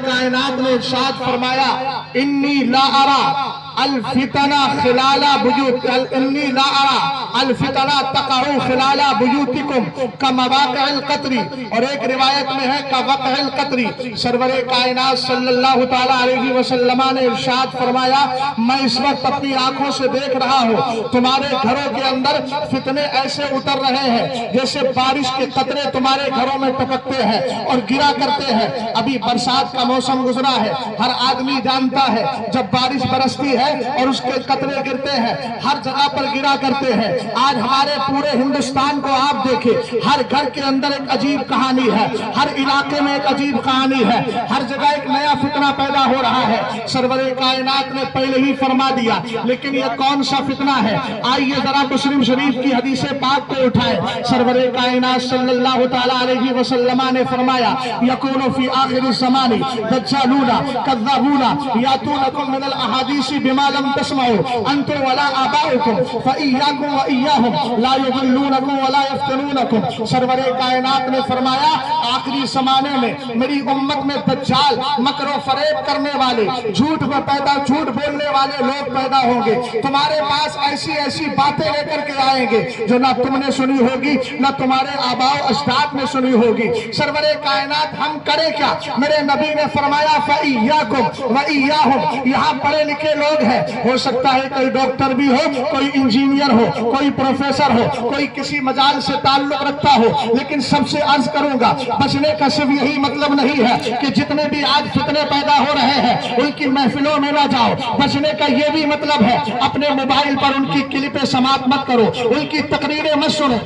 कायनात ने इरशाद फरमाया, इन्नी ला अरा अलफितना खिलाला बुयूत इन्नी ला अरा अलफितना तक़अउ खिलाला बुयूतिकुम कमवाक़िल क़त्री, और एक रिवायत में है कवक़िल क़त्री। सरवरे कायनात सल्लल्लाहु तआला अलैहि वसल्लम ने इरशाद फरमाया, मैं इस वक्त अपनी आंखों से देख रहा हूँ तुम्हारे घरों के अंदर फितने ऐसे उतर रहे हैं जैसे बारिश के कतरे तुम्हारे घरों में टपकते हैं और गिरा करते हैं। अभी बरसात का मौसम गुजरा है, हर आदमी जानता है जब बारिश बरसती है और उसके कतरे गिरते हैं, हर जगह पर गिरा करते हैं। आज हमारे पूरे हिंदुस्तान को आप देखें, हर घर के अंदर एक अजीब कहानी है, हर इलाके में एक अजीब कहानी है, हर जगह एक नया फितना पैदा हो रहा है। सरवरे कायनात ने पहले ही फरमा दिया, लेकिन ये कौन सा फितना है? आइए जरा मुस्लिम शरीफ की हदीस पाक को उठाए। सरवरे कायनात सल्लल्लाहु तआला अलैहि वसल्लम ने फरमाया, यकूनु फी आखिर ज़मानी दज्जालूना कज़्ज़ाबूना यातूनकुम मिनल अहादीसी बिमा लम तस्मऊ अंतुम वला आबाउकुम फइय्याकुम व इय्याहुम ला युज़िल्लूनकुम वला यफ्तनूनकुम। सरवरे कायनात ने फरमाया, आखिरी ज़माने में मेरी उम्मत में दज्जाल, मकर फरेब करने वाले, झूठ बोलने वाले लोग पैदा होंगे। तुम्हारे पास ऐसी ऐसी बातें लेकर के आएंगे जो ना तुमने सुनी होगी ना तुम्हारे आबाओ अजदाद ने सुनी होगी। सरवरे कायनात हम करें क्या? मेरे नबी ने फरमाया, फइय्याकुम व इय्याहुम। यहाँ पढ़े लिखे लोग हैं, हो सकता है कोई डॉक्टर भी हो, कोई इंजीनियर हो, कोई प्रोफेसर हो, कोई किसी मजाल से ताल्लुक रखता हो, लेकिन सबसे अर्ज करूंगा, बचने का सिर्फ यही मतलब नहीं है कि जितने भी आज फितने पैदा हो रहे हैं उनकी महफिलों में ना जाओ। बचने का ये भी मतलब है अपने मोबाइल पर उनकी क्लिपें समाप्त मत करो, उनकी तकरीरें मत सुनो।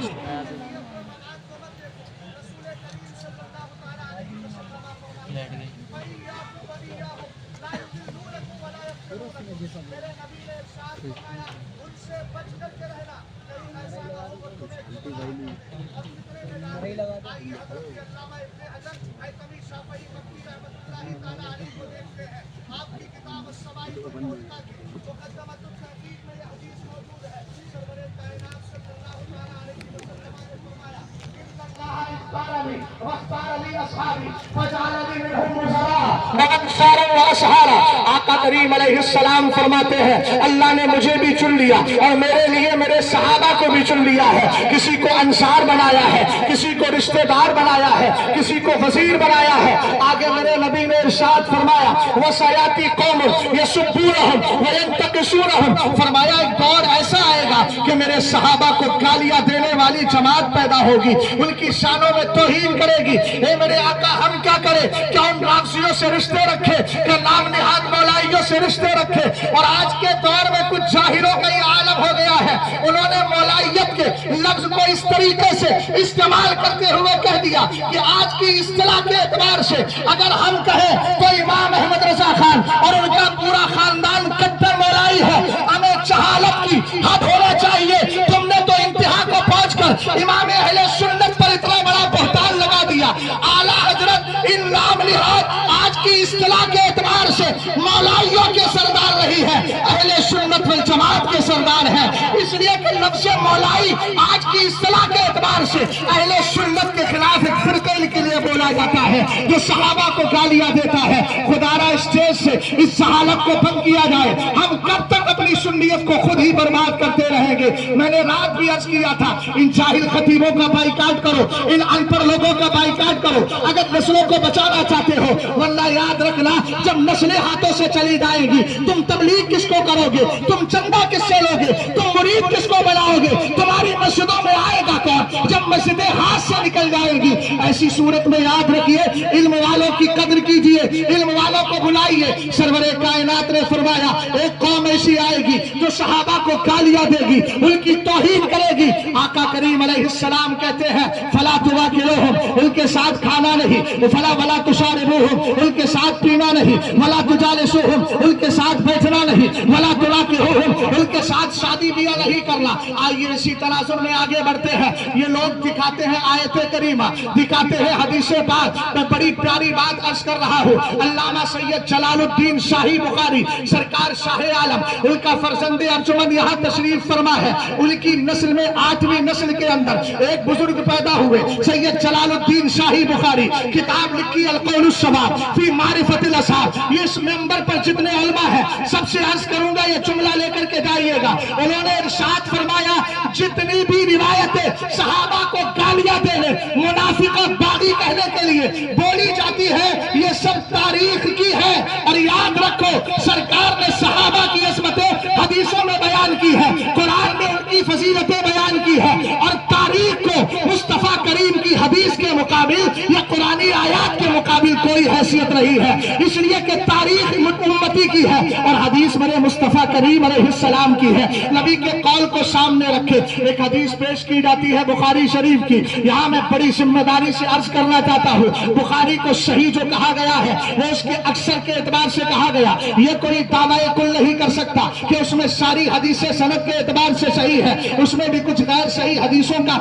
आका करीम अलैहिस्सलाम फरमाते हैं, अल्लाह ने मुझे भी चुन लिया और मेरे लिए मेरे सहाबा को भी चुन लिया है। किसी को अंसार बनाया है, किसी को रिश्तेदार बनाया है, किसी को वजीर बनाया है। आगे मेरे नबी ने इरशाद फरमाया, वसयाती कौम यसुब्बूनहुम व यंतकिसूनहुम। फरमाया एक दौर ऐसा आएगा कि मेरे सहाबा को गालियां देने वाली जमात पैदा होगी, उनकी शानों में तौहीन करेगी। हे मेरे आका, हम क्या करें? क्या उन रागसियों से रिश्ते रखे, क्या नाम निहाद मौलाइयों से रिश्ते रखे? और आज के दौर में कुछ जाहिरों का ये आलम हो गया है, उन्होंने मौलाइयत के लफ्ज को इस तरीके से इस्तेमाल करते हुए कह दिया कि आज की इस्तिलाह के एतबार से अगर हम कहें तो इमाम अहमद रजा खान और उनका पूरा खानदान कट्टर मौलाई है। हमें जहालत की हद होना चाहिए। तुमने तो इंतहा को पहुंचकर इमाम अहले सुन्नत पर इतना बड़ा बहतान लगा दिया। आला हजरत इन नाम निहाद आज की इस्तिलाह के एतबार से मौलाइयों के सरदार रही है, अहले सुन्नत वल जमात के सरदार है। इसलिए कि लफ्ज़ मौलाई आज की इस्तिलाह के एतबार से अहले सुन्नत के खिलाफ एक फिरके के लिए बोला जाता है जो सहाबा को गालियां देता है। खुदारा स्टेज से इस जहालत को बंद किया जाए। हम कब तक अपनी सुन्नियत को खुद ही बर्बाद करते रहेंगे? मैंने रात भी अर्ज किया था, इन जाहिल खतीबों का बाइकाट करो, इन अनपढ़ लोगों का बाइकाट करो अगर नस्लों को बचाना चाहते हो। वरना याद रखना, जब नस्लें हाथों से चली जाएगी, तुम तबलीग किसको करोगे? तुम चंदा किससे लोगे? तुम मुरीद किसको बनाओगे? तुम्हारी मस्जिदों में आएगा कौन जब मस्जिदें हाथ से निकल जाएगी? ऐसी सूरत में याद रखिए, इल्म वालों की कद्र कीजिए, इल्म वालों को बुलाइए। सरवरे कायनात ने फरमाया, एक कौम ऐसी आएगी जो सहाबा को गालियां देगी, उनकी तौहीन करेगी। आका करीम अलैहिस्सलाम कहते हैं, फला तुवाकिलुहुम, उनके साथ खाना नहीं, फला वला तुशारिबुहुम, उनके साथ पीना नहीं, वला तुजालिसुहुम, उनके साथ बैठना नहीं, वला तुलाकिहुम, उनके साथ शादी ब्याह नहीं करना। आइए इसी तनाजुर में आगे बढ़ते हैं। ये लोग दिखाते हैं आयते करीमा, दिखाते हैं हदीसे पाक। मैं बड़ी प्यारी बात अर्ज कर रहा हूँ। अल्लामा सैयद जलालुद्दीन शाही बुखारी सरकार शाह आलम, उनका فرزند ارجمند یہاں تشریف فرما ہے، ان کی نسل میں 8ویں نسل کے اندر ایک بزرگ پیدا ہوئے سید جلال الدین شاہی بخاری، کتاب لکھی القول الصواب فی معرفت الاصحاب۔ یہ اس ممبر پر جتنے علماء ہیں سب سے عرض کروں گا، یہ جملہ لے کر کے جائیے گا، انہوں نے ارشاد فرمایا جتنی بھی روایتیں صحابہ کو گالیاں دینے، منافق اور باغی کہنے کے لیے بولی جاتی ہے، یہ سب تاریخ کی ہے۔ اور یاد رکھو سرکار نے صحابہ کی عظمتیں حدیثوں میں بیان کی ہے، قرآن میں ان کی فضیلتیں بیان کی ہے، اور تاریخ کو مصطفیٰ کریم کی حدیث کے مقابل یا قرآنی آیات کے مقابل کوئی حیثیت نہیں ہے، اس لیے کہ تاریخ امتی کی ہے اور حدیث میرے مصطفیٰ کریم علیہ السلام کی ہے۔ نبی کے قول کو سامنے رکھے ایک حدیث پیش کی جاتی ہے بخاری شریف کی، یہاں میں بڑی ذمہ داری سے عرض کرنا چاہتا ہوں، بخاری کو صحیح جو کہا گیا ہے وہ اس کے اکثر کے اعتبار سے کہا گیا، یہ کوئی دعوی کل نہیں کر سکتا کہ اس میں ساری حدیثیں سند کے اعتبار سے صحیح ہے، اس میں بھی کچھ غیر صحیح حدیثوں کا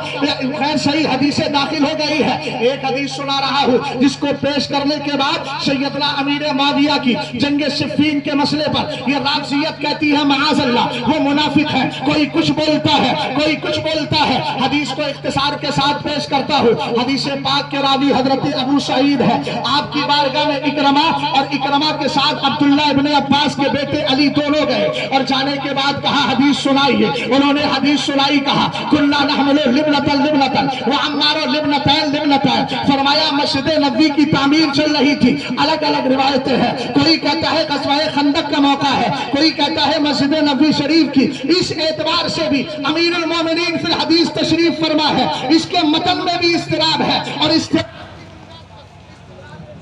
غیر صحیح حدیثیں داخل ہو گئی ہے۔ ایک حدیث سنا رہا ہوں جس کو پیش کرنے کے بعد سیدنا امیر معاویہ کی جنگ صفین کے مسئلے پر یہ رافضیت کہتی ہے معاذ اللہ وہ منافق ہے، کوئی کچھ بولتا ہے کوئی کچھ بولتا ہے۔ حدیث کو اختصار کے ساتھ پیش کرتا ہوں، حدیث پاک کے راوی حضرت ابو سعید ہے، آپ کی بارگاہ میں اکرمہ اور اکرمہ کے ساتھ عبداللہ ابن عباس کے بیٹے علی دونوں گئے، اور جانے کے بعد کہا حدیث سنائیے، انہوں نے حدیث سنائی، کہا کنا نحمل لبنتن لبنتن وعمار لبنتین لبنتین، فرمایا مسجد نبوی کی تعمیر چل رہی تھی، الگ الگ روایتیں ہیں، کوئی کہتا ہے غزوہ خندق کا موقع ہے، کوئی کہتا ہے مسجد نبوی شریف کی، اس اعتبار سے بھی امیر المومنین فی الحدیث تشریف فرما ہے، اس کے متن میں بھی اضطراب ہے، اور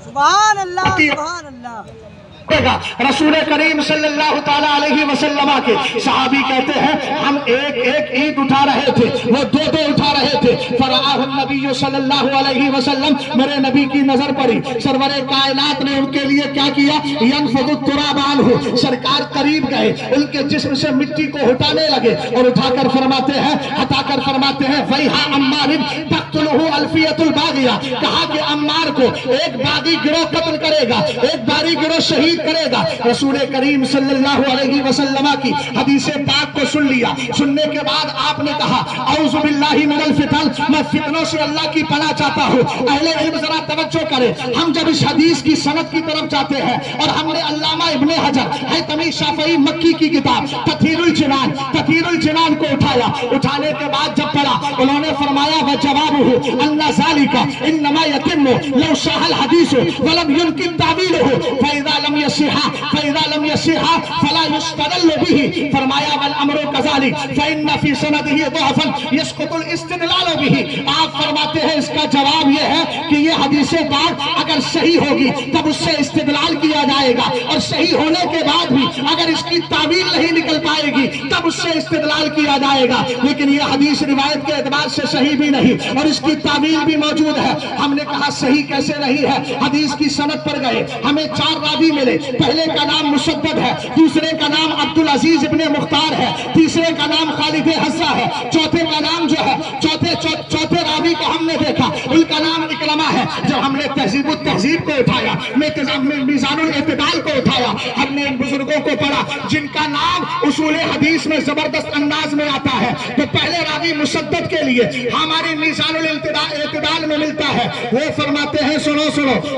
سبحان اللہ سبحان اللہ۔ رسول کریم صلی اللہ تعالیٰ علیہ وسلم کے صحابی کہتے ہیں ہم ایک ایک عید اٹھا رہے تھے، وہ دو دو اٹھا رہے تھے، فرآہ النبی صلی اللہ علیہ وسلم، میرے نبی کی نظر پڑی، سرور کائنات نے ان کے لیے کیا کیا، ینفض التراب عنہ، سرکار قریب گئے، ان کے جسم سے مٹی کو ہٹانے لگے اور اٹھا کر فرماتے ہیں، ہٹا کر فرماتے ہیں ویہا عمار تقتلہ الفیۃ الباغیہ، کہا کہ عمار کو ایک باغی گروہ قتل کرے گا، ایک باغی گروہ شہید کرے گا۔ رسول کریم صلی اللہ علیہ وسلم کی حدیث پاک کو سن لیا، سننے کے بعد آپ نے کہا اعوذ باللہ من الفتن، میں فتنوں سے اللہ کی پناہ چاہتا ہوں۔ اہل علم ذرا توجہ کرے، ہم جب اس حدیث کی سند کی طرف جاتے ہیں اور ہم نے علامہ ابن حجر حیثمی شافعی مکی کی کتاب تطہیر الجنان کو اٹھایا، اٹھانے کے بعد جب پڑھا انہوں نے فرمایا وجوابہ ان ذالک انما یتم لو صح الحدیث ولم يمکن تعویلہ فاذا لم فإذا لم يصح فلا يستدل به، فرمایا والامر كذلك فإن في سنده ضعفا يسقط الاستدلال به۔ آپ فرماتے ہیں اس کا جواب یہ ہے کہ یہ حدیث پاک اگر صحیح ہوگی تب اس سے استدلال کیا جائے گا، اور صحیح ہونے کے بعد بھی اگر اس کی تعویل نہیں نکل پائے گی تب اس سے استدلال کیا جائے گا، لیکن یہ حدیث روایت کے اعتبار سے صحیح بھی نہیں اور اس کی تعویل بھی موجود ہے۔ ہم نے کہا صحیح کیسے نہیں ہے، حدیث کی سند پر گئے، ہمیں 4 راوی ملے، پہلے کا نام مسدد ہے، دوسرے کا نام عبدالعزیز ابن مختار ہے، تیسرے کا نام خالد حذا ہے، چوتھے کا نام جو ہے چوتھے راوی کو ہم نے دیکھا ان کا نام اکرمہ ہے۔ جب ہم نے تہذیب التہذیب کو اٹھایا، میزان الاعتدال کو اٹھایا، ہم نے ان بزرگوں کو پڑھا جن کا نام اصول حدیث میں زبردست انداز میں آتا ہے، تو پہلے راوی مسدد کے لیے ہماری میزان الاعتدال میں ملتا ہے، وہ فرماتے ہیں سنو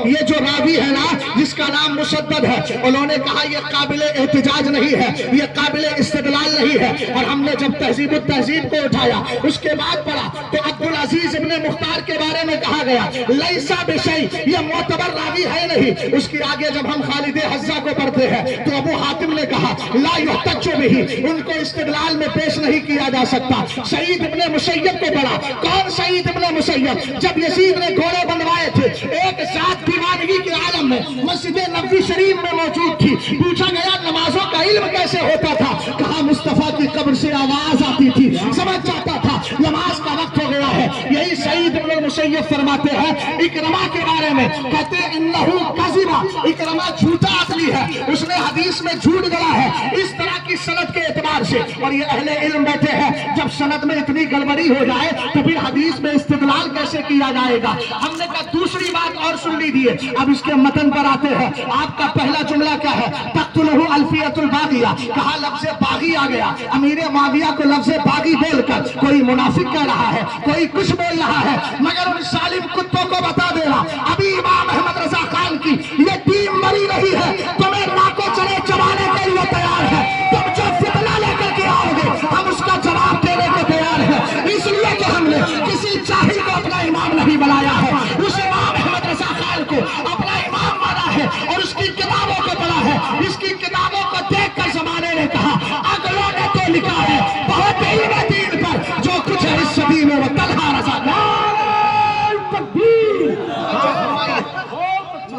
یہ جو راوی ہے نا جس کا نام مسدد ہے، انہوں نے کہا یہ قابل احتجاج نہیں ہے، یہ قابل استدلال نہیں ہے۔ اور ہم نے جب تہذیب التہذیب کو اٹھایا اس کے بعد پڑھا تو عبدالعزیز ابن مختار کے بارے میں کہا گیا لیسا بشیء، یہ معتبر راوی ہے نہیں۔ اس کے آگے جب ہم خالد حذا کو پڑھتے ہیں تو ابو حاتم نے کہا لا یحتج بہ، ان کو استدلال میں پیش نہیں کیا جا سکتا۔ سعید ابن مسیب کو پڑھا، کون سعید ابن مسیب؟ جب یزید نے گھوڑے بنوائے تھے ایک ذات دیوانگی کے عالم میں مسجد نبوی شریف میں موجود تھی، پوچھا گیا نمازوں کا علم کیسے ہوتا تھا؟ کہا مصطفیٰ کی قبر سے آواز آتی تھی، سمجھ جاتا تھا نماز کا وقت ہو گیا ہے۔ یہی سعید بن المسیب فرماتے ہیں اکرمہ کے بارے میں، کہتے ہیں انہو کذبہ، اکرمہ جھوٹا آدمی ہے، اس نے حدیث میں جھوٹ گڑا ہے۔ اس طرح کی سند کے اعتبار اعتبار سے، اور یہ اہل علم بیٹھے ہیں، جب سند میں اتنی گڑبڑی ہو جائے تو پھر حدیث میں استدلال کیسے کیا جائے گا؟ ہم نے کہا دوسری بات اور سن لیجیے، اب اس کے متن پر آتے ہیں۔ آپ کا پہلا جملہ کیا ہے؟ تقتلہ الفیۃ الباغیہ، کہا لفظ باغی آ گیا۔ امیر معاویہ کو لفظ باغی بول کر کوئی منافق کہہ رہا ہے، کوئی کچھ بول رہا ہے، مگر ان ظالم کتوں کو بتا دینا ابھی امام احمد رضا خان کی یہ ٹیم مری نہیں ہے، تمہیں ناکو چڑے چبانے کے لیے تیار ہے، تم جو فتنہ لے کر کے آؤ گے ہم اس کا جواب دینے کو تیار ہیں، اس لیے کہ ہم نے کسی جاہل کو اپنا امام نہیں بنایا ہے، اس امام احمد رضا خان کو اپنا امام مانا ہے اور اس کی کتابوں کو پڑھا ہے۔ اس کی کتابوں کو دیکھ کر زمانے نے کہا اگلوں نے تو لکھا ہے بہت علم دین پر، جو کچھ ہے اس صدی میں وہ طلحہ رضا۔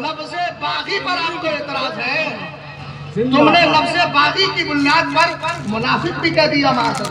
لفظ باغی پر آپ کو اعتراض ہے؟ تم نے لفظ باغی کی بنیاد پر منافق بھی کہہ دیا معاذ۔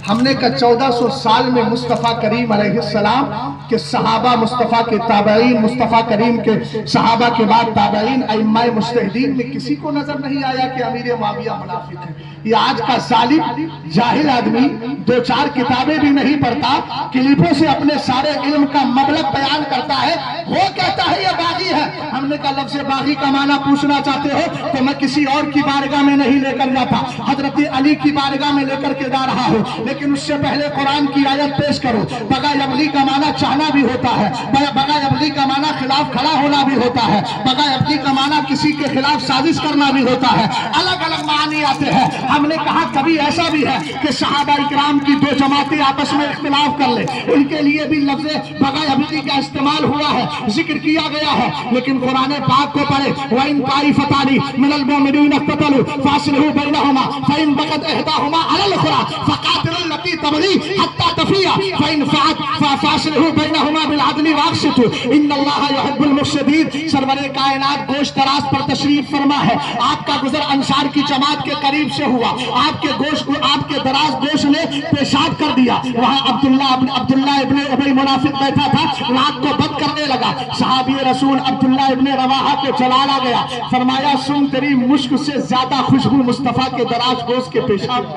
ہم نے کہا 1400 سال میں مصطفیٰ کریم علیہ السلام کے صحابہ، مصطفیٰ کے تابعین، مصطفیٰ کریم کے صحابہ کے بعد تابعین، ائمہ مجتہدین میں کسی کو نظر نہیں آیا کہ امیر معاویہ منافق ہے۔ یہ آج کا ظالم جاہل آدمی دو چار کتابیں بھی نہیں پڑھتا، کلپوں سے اپنے سارے علم کا مبلغ بیان کرتا ہے، وہ کہتا ہے یہ باغی ہے۔ ہم نے کہا لفظ باغی کا معنی پوچھنا چاہتے ہو تو میں کسی اور کی بارگاہ میں نہیں لے کر جاتا، حضرت علی کی بارگاہ میں لے کر کے جا رہا ہوں، لیکن اس سے پہلے قرآن کی آیت پیش کرو۔ بغا یبغی کا معنی چاہنا بھی ہوتا ہے، بغا یبغی کا معنی خلاف کھڑا ہونا بھی ہوتا ہے، بغا یبغی کا معنی کسی کے خلاف سازش کرنا بھی ہوتا ہے، الگ الگ معنی آتے ہیں۔ ہم نے کہا کبھی ایسا بھی ہے کہ صحابہ اکرام کی دو جماعتیں آپس میں اختلاف کر لیں، ان کے لیے بھی لفظ بغا یبغی کا استعمال ہوا ہے، ذکر کیا گیا ہے، لیکن قرآن پاک کو پڑھے وَإِن طَائِفَتَانِ مِنَ الْمُؤْمِنِينَ اقْتَتَلُوا فَأَصْلِحُوا بَيْنَهُمَا فَإِن بَغَتْ إِحْدَاهُمَا عَلَى الْأُخْرَىٰ فَقَاتِلُوا الَّتِي تَبْغِي حَتَّىٰ تَفِيءَ فَإِن فَاءَتْ فَأَصْلِحُوا بَيْنَهُمَا بِالْعَدْلِ وَأَقْسِطُوا إِنَّ اللَّهَ يُحِبُّ الْمُقْسِطِينَ۔ سرور کائنات گوشت دراز پر تشریف فرما ہے، آپ کا گزر انصار کی جماعت کے قریب سے ہوا، آپ کے گوشت کو آپ کے دراز گوشت نے پیشاب کر دیا، وہاں عبداللہ ابن ابی منافق بیٹھا تھا، ناک کو بند کرنے لگا، صحابی رسول عبداللہ ابن رواحہ کو جلال آ گیا، فرمایا سن تیری مشک سے زیادہ خوشبو مصطفیٰ کے دراز گوشت کے پیشاب میں۔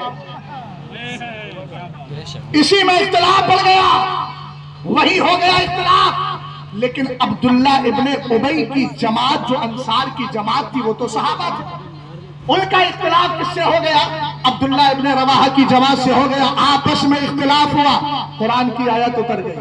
اسی میں اختلاف بڑھ گیا، وہی ہو گیا اختلاف، لیکن عبداللہ ابن ابی کی جماعت جو انصار کی جماعت تھی وہ تو صحابہ تھے، ان کا اختلاف کس سے ہو گیا؟ عبداللہ ابن رواحہ کی جماعت سے ہو گیا، آپس میں اختلاف ہوا، قرآن کی آیت اتر گئی۔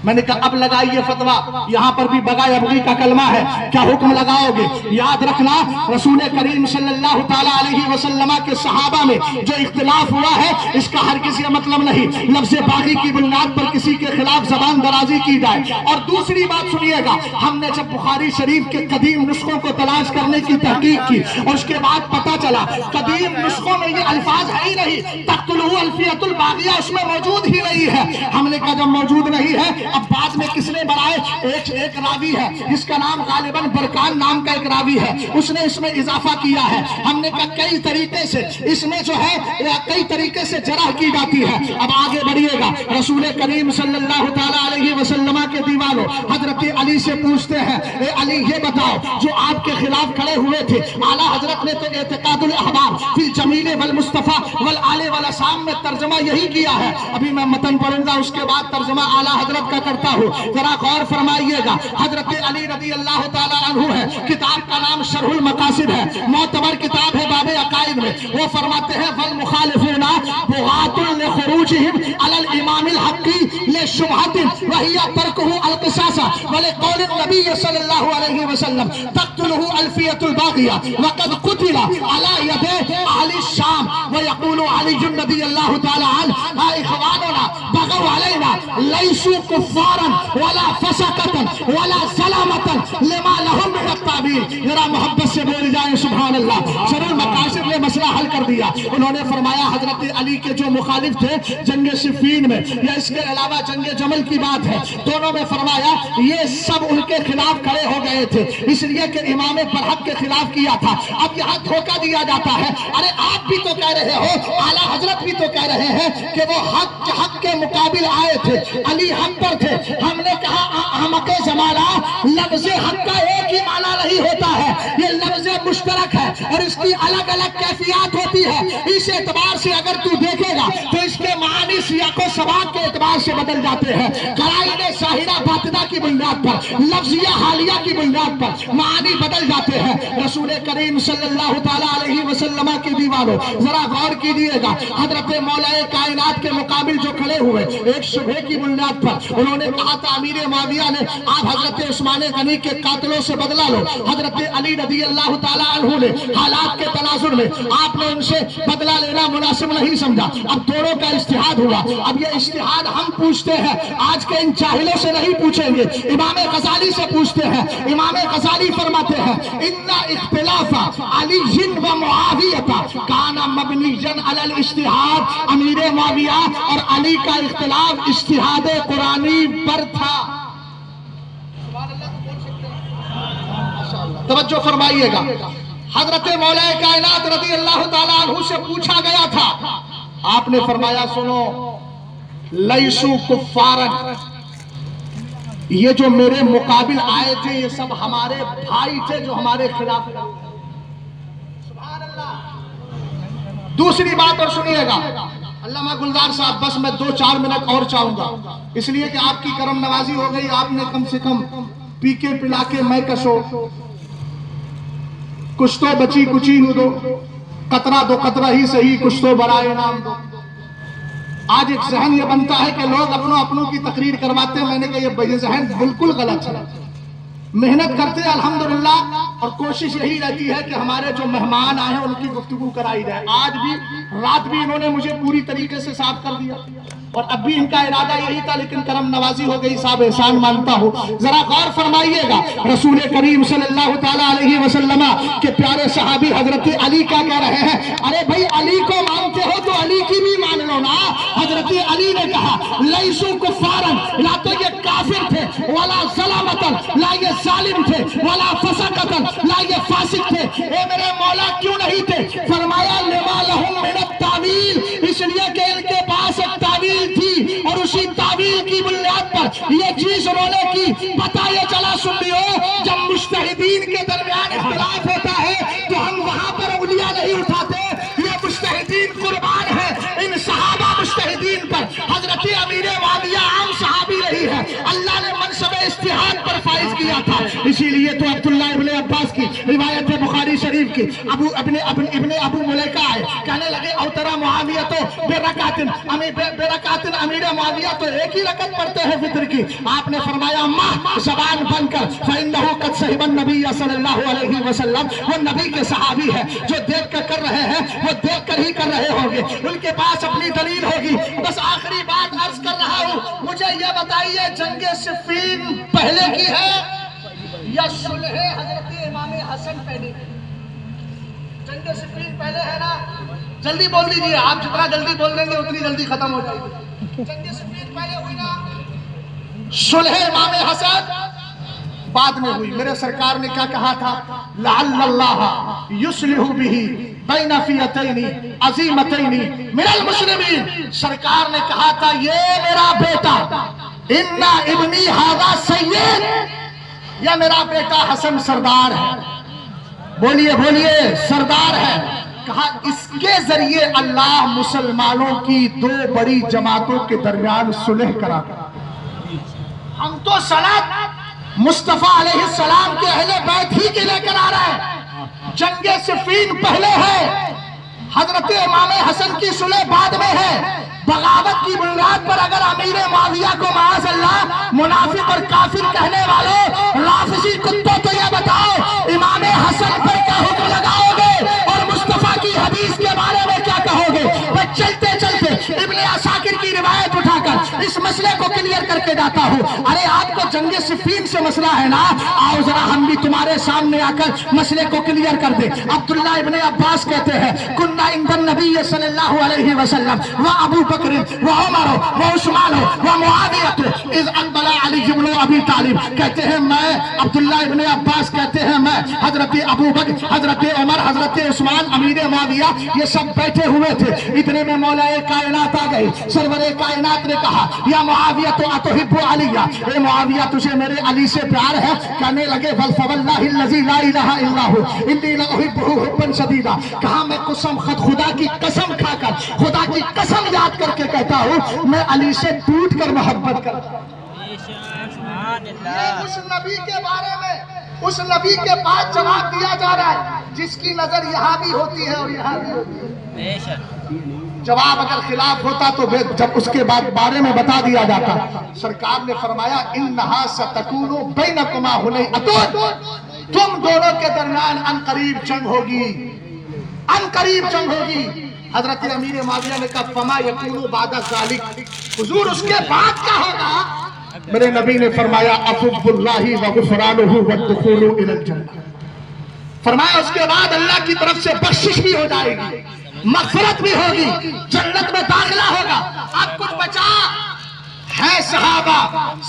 میں نے کہا اب لگائیے فتویٰ، یہاں پر بھی بغا یبغی کا کلمہ ہے، کیا حکم لگاؤ گے؟ یاد رکھنا رسول کریم صلی اللہ تعالیٰ علیہ وسلم کے صحابہ میں جو اختلاف ہوا ہے اس کا ہرگز یہ مطلب نہیں لفظ باغی کی بنیاد پر کسی کے خلاف زبان درازی کی جائے۔ اور دوسری بات سنیے گا، ہم نے جب بخاری شریف کے قدیم نسخوں کو تلاش کرنے کی تحقیق کی اور اس کے بعد پتہ چلا قدیم نسخوں میں یہ الفاظ ہے ہی نہیں، تقتلہ الفیۃ الباغیہ اس میں موجود ہی نہیں ہے۔ ہم نے کہا جب موجود نہیں ہے اب بعد میں کس نے بنائے؟ ایک راوی ہے جس کا نام غالباً برکان نام کا ایک راوی ہے، اس نے اس میں اضافہ کیا ہے۔ ہم نے کہا کئی طریقے سے اس میں جو ہے کئی طریقے سے جرح کی جاتی ہے۔ اب آگے بڑھیے گا، رسول کریم صلی اللہ تعالیٰ علیہ وسلم کے دیوانوں حضرت علی سے پوچھتے ہیں، اے علی یہ بتاؤ جو آپ کے خلاف کھڑے ہوئے تھے، اعلیٰ حضرت نے تو اعتقاد الاحباب فی الجمیل والمصطفیٰ والآل والاسام میں ترجمہ یہی کیا ہے۔ ابھی میں متن پڑھوں گا، اس کے بعد ترجمہ اعلیٰ حضرت کا کرتا ہوں، ذرا غور فرمائیے گا۔ حضرت علی رضی اللہ تعالیٰ عنہ ہے، کتاب کا نام شرح المقاصد ہے، معتبر کتاب ہے باب عقائد میں۔ وہ فرماتے ہیں والمخالفون بغاة لخروجهم على الامام الحق لشبهة وهي تركه القصاص ولقول النبي صلى الله عليه وسلم تقتله الفية الباغية وقد قتل على يد اهل الشام ويقول علي رضي الله تعالى عنه اخواننا بغوا علينا ليسوا كفارا ولا فسقة ولا سلامة لما لهم من التعبير۔ ذرا محبت سے بول جائیں سبحان اللہ۔ شرح المقاصد نے مسئلہ حل کر دیا، انہوں نے فرمایا حضرت علی کے جو مخالف تھے جنگ صفین میں یا اس کے علاوہ جنگ جمل کی بات ہے، دونوں میں فرمایا یہ سب ان کے خلاف کھڑے ہو گئے تھے، اس لیے کہ امام برحق کے خلاف کیا تھا۔ اب یہاں دھوکہ دیا جاتا ہے، ارے آپ بھی تو کہہ رہے ہو، اعلیٰ حضرت بھی تو کہہ رہے ہیں کہ وہ حق کے مقابل آئے تھے، علی حق پر تھے۔ ہم نے کہا احمق زمانہ لفظ حق کا ایک ہی معنی نہیں ہوتا ہے، یہ لفظ مشترک ہے اور اس کی الگ الگ کیفیات ہوتی ہے۔ اس اعتبار से अगर तू देखेगा तो इसके मानी सियाक व सवाब के एतबार से बदल जाते हैं। कराइने साहिरा बातिना की बुनियाद पर, लफ्जिया हालिया की बुनियाद पर मानी बदल जाते हैं। रसूल करीम सल्लल्लाहु ताला अलैहि वसल्लम की दीवारों जरा गौर कीजिएगा, हजरत मौलाए कायनात के मुकाबिल जो खड़े हुए एक शुबहे की बुनियाद पर उन्होंने कहा था अमीर मुआविया ने आप हजरत उस्मान गनी के कातिलों से बदला लो। हजरत अली रज़ी अल्लाह ताला अन्हु ने हालात के तनाजुर में आपने उनसे बदला लेना मुनासिब नहीं समझा। अब दोनों का इज्तिहाद हुआ। अब ये इज्तिहाद हम पूछते हैं, आज के इन जाहिलों से नहीं पूछेंगे, इमाम गज़ाली से पूछते हैं। इमाम गज़ाली फरमाते हैं इन्ना इख्तिलाफ अली व मुआविया काना मबनियन अलल इज्तिहाद। अमीर मुआविया और अली का इख्तिलाफ इज्तिहाद कुरानी पर था। तवज्जो फरमाइएगा, हजरत मौलाए कायनात रज़ी अल्लाह ताला अन्हु से पूछा गया था, आपने फरमाया सुनो लैसु कुफ्फारन, ये जो मेरे मुकाबिल आए थे ये सब हमारे भाई थे जो हमारे खिलाफ। सुभान अल्लाह। दूसरी बात और सुनिएगा, अल्लामा गुलजार साहब बस मैं 2-4 मिनट और चाहूंगा, इसलिए कि आपकी करम नवाजी हो गई, आपने कम से कम पी के पिला के मैं कसो, कुछ तो बची कुची दो, कतरा दो कतरा ही सही, कुछ तो बड़ा इनाम दो। आज एक जहन ये बनता है कि लोग अपनों की तकरीर करवाते हैं। मैंने कहा ये जहन बिल्कुल गलत है। मेहनत करते हैं अल्हम्दुलिल्लाह, और कोशिश यही रहती है कि हमारे जो मेहमान आए हैं उनकी गुफ्तगू कराई जाए। आज भी रात भी इन्होंने मुझे पूरी तरीके से साफ कर दिया और अब भी इनका इरादा यही था, लेकिन करम नवाजी हो गई। साहब एहसान मानता हूँ। जरा गौर फरमाइएगा, रसूल करीम सल्लल्लाहु ताला अलैहि वसल्लम के प्यारे सहाबी हजरत अली क्या कह रहे हैं? अरे भाई अली को मानते हो तो अली की भी मान लो ना। हजरत अली ने कहा लैसु कुफ्फारन, ना तो ये काफिर थे, वला ज़लामतन, ना ये जालिम थे, वला फसकतन, ना ये फासिक थे। ए मेरे मौला क्यों नहीं थे? फरमाया लिमा लहुम मिन तावील, इसलिए कि इनके पास एक तावील थी और उसी तावील की बुनियाद पर ये चीज उन्होंने की। पता ये चला सुन लियो, जब मुज्तहिदीन के दरमियान इख्तिलाफ होता है तो हम वहां पर उंगलियां नहीं उठाते। ये मुज्तहिदीन कुर्बान है इन सहाबा मुज्तहिदीन पर। हजरत अमीर मुआविया आम सहाबी रही है, अल्लाह ने मनसब इज्तिहाद पर फाइज किया था। इसीलिए तो अब्दुल्लाह इब्ने अब्बास की रिवायत है बुखारी शरीफ की, इब्ने अबू मुलैका है, कहने लगे औतरा मुआविया तो बेरकातिन अमीर मुआविया तो एक ही रकत पढ़ते हैं फितर की। आपने फरमाया माह ज़बान बनकर फइन्नहु कद सहिबन नबी सल्लल्लाहु अलैहि वसल्लम, वो नबी के सहाबी है, जो देख कर रहे हैं वो देख कर ही कर रहे होंगे, उनके पास अपनी दलील होगी। बस आखिरी बात अर्ज कर रहा हूँ, मुझे ये बताइए जंगे सिफ़ीन पहले की है या सुलह हजरत इमाम हसन पहले की? जंगे सिफ़ीन पहले है ना? जल्दी बोल दीजिए, आप जितना जल्दी बोल देंगे उतनी जल्दी खत्म हो जाएगी। जंगे सिफ़ीन पहले हुई ना? सुलह इमाम हसन बाद में हुई। मेरे सरकार ने क्या कहा था? लअल्लल्लाह युस्लिहु बिही बैन फियतैनि अज़ीमतैनि मिनल मुस्लिमीन। सरकार ने कहा था ये मेरा बेटा इन्ना इब्नी हाज़ा सय्यद, यह मेरा बेटा हसन सरदार है। बोलिए बोलिए सरदार है। कहा इसके जरिए अल्लाह मुसलमानों की 2 बड़ी जमातों के दरमियान सुलह कराता। हम तो सलात मुस्तफा अलैहिस्सलाम के अहले बैत ही के लेकर आ रहे हैं। जंगे सिफ़ीन पहले है, हजरत इमाम हसन की सुलह बाद में है। बगावत की बुनियाद पर अगर अमीर मुआविया को माअज़ल्लाह मुनाफिक और काफिर कहने वाले राफिजी कुत्तों तो ये बताओ इमाम हसन पर क्या हुक्म लगाओगे और मुस्तफा की हदीस के बारे में क्या कहोगे? मैं चलते चलते इब्ने असाकिर की रिवायत उठाकर इस मसले को क्लियर करके जाता हूँ। अरे आपको जंगे सिफ़ीन से मसला है ना, आओ जरा हम भी तुम्हारे सामने आकर मसले को क्लियर कर दे। अब्दुल्लाह इब्ने अब्बास कहते हैं कुन्ना इंदन नबी सल्लल्लाहु अलैहि वसल्लम व अबू बकर व उमर व उस्मान व मुआविया इज़ अक़बला अली इब्न अबी तालिब। कहते हैं मैं अब्दुल्लाह इब्ने अब्बास कहते हैं मैं हजरत अबू बकर, हजरत उमर, हजरत उस्मान, अमीर मुआविया ये सब बैठे हुए थे। इतने में मौलाए कायनात आ गए। सरवरे कायनात ने कहा या मुआविया तो अतुहिब्बु अलिया, ए मुआविया तुझे मेरे अली से प्यार है? कहने लगे वल्फवल्लाहि लजी ला इलाहा इल्ला हु इन्नी लउहिब्बुहु हुब्बन शदीदा। कहा मैं खुदा की कसम खाकर, खुदा की कसम याद करके कहता हूँ मैं अली से टूट कर मोहब्बत करता हूँ। ये उस नबी के बारे में, उस नबी के पास जवाब दिया जा रहा है जिसकी नजर यहाँ भी होती है और यहाँ भी होती है। जवाब अगर खिलाफ होता तो जब उसके बाद बारे में बता दिया जाता। सरकार ने फरमाया इन्नहा सतकूनु बैनकुमा हुनैअतुन, तुम दोनों के दरमियान अनकरीब जंग होगी, अनकरीब जंग होगी। हजरत अमीर मुआविया ने कहा फमा यकूनु बादा ज़ालिक, हुजूर उसके बाद क्या होगा? मेरे नबी ने फरमाया अफ़ुब्बुल्लाहि व गुफ़रानुहु व दुख़ूलु इलल जन्नह, फरमाया उसके बाद अल्लाह की तरफ से बख्शिश भी हो जाएगी, मग़फ़िरत भी होगी, जन्नत में दाखिला होगा। अब कुछ बचा है सहाबा,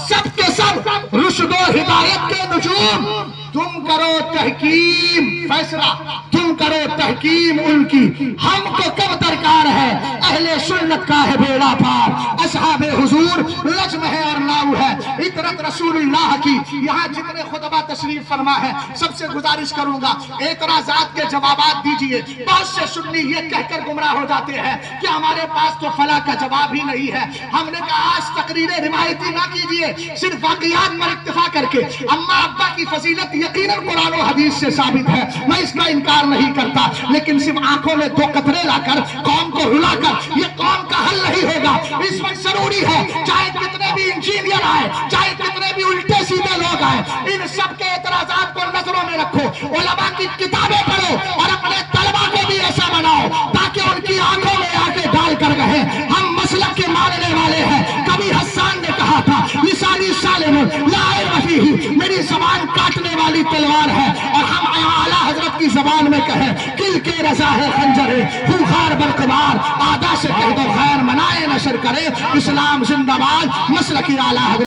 सब के सब रुश्द व हिदायत के नुजूम, तुम करो तहकीम, फैसला तुम करो तहकीम उनकी, हमको कब दरकार है? अहले सुन्नत का है बेड़ा पार, असहाबे हुजूर लज्म है और नाउ है, इतरत रसूलुल्लाह की। यहाँ जितने खुतबा तशरीफ फरमा है सबसे गुजारिश करूंगा एतराजात के जवाबात दीजिए। बहुत से सुन्नी ये कहकर गुमराह हो जाते हैं कि हमारे पास तो फला का जवाब ही नहीं है। हमने कहा आज तकरीरें रिवायती ना कीजिए, सिर्फ वाक़ियात पर इक्तिफा करके। अम्मा अब्बा की फजीलत यकीनन कुरान और हदीस से साबित है, मैं इसका इनकार नहीं करता, लेकिन सिर्फ आंखों में दो कतरे लाकर कौम को रुलाकर ये कौम का हल नहीं होगा। इस वक्त जरूरी है चाहे कितने भी इंजीनियर आए, चाहे कितने भी उल्टे सीधे लोग आए, इन सब के एतराजात को नजरों में रखो, उलमा की किताबें पढ़ो और अपने तलबा को भी ऐसा बनाओ ताकि उनकी आंखों में आके डाल कर रहे हम मसलक के मानने वाले हैं। कभी हस्सान ने कहा था लिसानी सालिम ला इल्म फीही, मेरी ज़बान काटने वाली तलवार है, और हम आला हजरत की ज़बान में कहें किल के रजा है खंजर है खूंखार बरकबार, आदा से कह दो खैर मनाए नशर करे, इस्लाम जिंदाबाद, मसलकी आला हजरत।